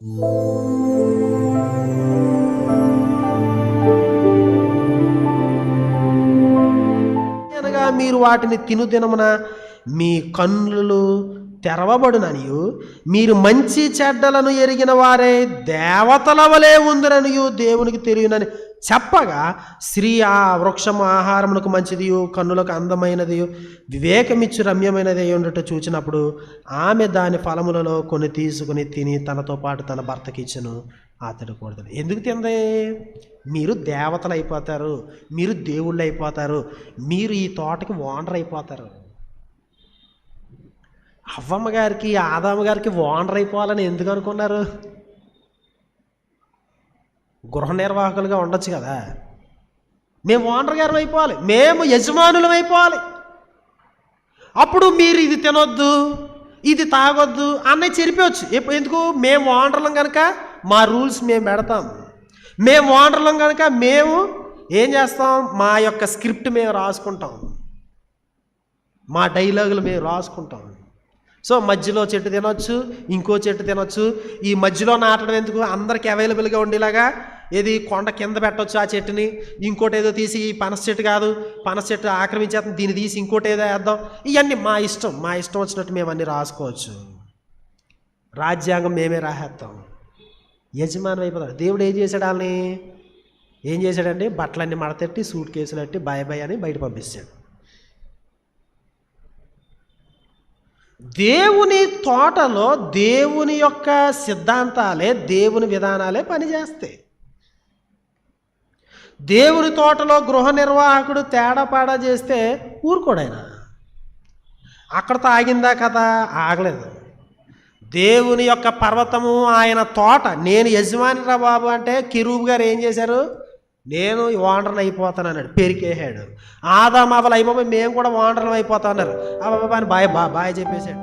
అనగా మీరు వాటిని తిను దినమున మీ కన్నులు తెరవబడుననియు మీరు మంచి చెడ్డలను ఎరిగిన వారే దేవతల వలె ఉందిరనియు దేవునికి తెలియనని చెప్పగా, స్త్రీ ఆ వృక్షము ఆహారమునకు మంచిదియు కన్నులకు అందమైనదియు వివేకమిచ్చు రమ్యమైనది ఉండట చూచినప్పుడు ఆమె దాని ఫలములలో కొన్ని తీసుకుని తిని తనతో పాటు తన భర్తకి ఇచ్చెను. అతడు కూడదు. ఎందుకు తిందే? మీరు దేవతలు అయిపోతారు, మీరు దేవుళ్ళు అయిపోతారు, మీరు ఈ తోటకి ఓనర్ అయిపోతారు. అవ్వమ్మ గారికి ఆదాము గారికి ఓనర్ అయిపోవాలని ఎందుకు అనుకున్నారు? గృహ నిర్వాహకులుగా ఉండొచ్చు కదా. మేము ఓనర్ గారు అయిపోవాలి, మేము యజమానులం అయిపోవాలి. అప్పుడు మీరు ఇది తినొద్దు, ఇది తాగొద్దు అన్నయ్య చెరిపోవచ్చు. ఎందుకు? మేము ఓనర్లం కనుక మా రూల్స్ మేము పెడతాం. మేము ఓనర్లం కనుక మేము ఏం చేస్తాం? మా యొక్క స్క్రిప్ట్ మేము రాసుకుంటాం, మా డైలాగులు మేము రాసుకుంటాం. సో మధ్యలో చెట్టు తినొచ్చు, ఇంకో చెట్టు తినొచ్చు. ఈ మధ్యలో నాటడం ఎందుకు? అందరికి అవైలబుల్గా ఉండేలాగా. ఏది కొండ కింద పెట్టవచ్చు ఆ చెట్టుని, ఇంకోటి ఏదో తీసి పనస చెట్టు కాదు, పనస చెట్టు ఆక్రమించేస్తాం, దీన్ని తీసి ఇంకోటి ఏదో వేద్దాం. ఇవన్నీ మా ఇష్టం వచ్చినట్టు మేము అన్నీ రాసుకోవచ్చు. రాజ్యాంగం మేమే రాసేస్తాం, యజమానం అయిపోతాం. దేవుడు ఏం చేశాడు? వాళ్ళని ఏం చేశాడండి? బట్టలన్నీ మడతెట్టి సూట్ కేసులు పెట్టి బాయ్ బాయ్ అని బయట పంపిస్తాడు. దేవుని తోటలో దేవుని యొక్క సిద్ధాంతాలే, దేవుని విధానాలే పనిచేస్తాయి. దేవుని తోటలో గృహ నిర్వాహకుడు తేడాపాడా చేస్తే ఊరుకోడైనా. అక్కడతో ఆగిందా కదా? ఆగలేదు. దేవుని యొక్క పర్వతము ఆయన తోట, నేను యజమాని రా బాబు అంటే కెరూబు గారు ఏం చేశారు? నేను ఓనర్ని అయిపోతాను అన్నాడు, పెరికేసాడు. ఆదాము అవ్వలు అయిపోయి మేము కూడా ఓనర్లు అయిపోతాం అన్నారు. అబ్బాబా అని బాయ్ చెప్పేశాడు.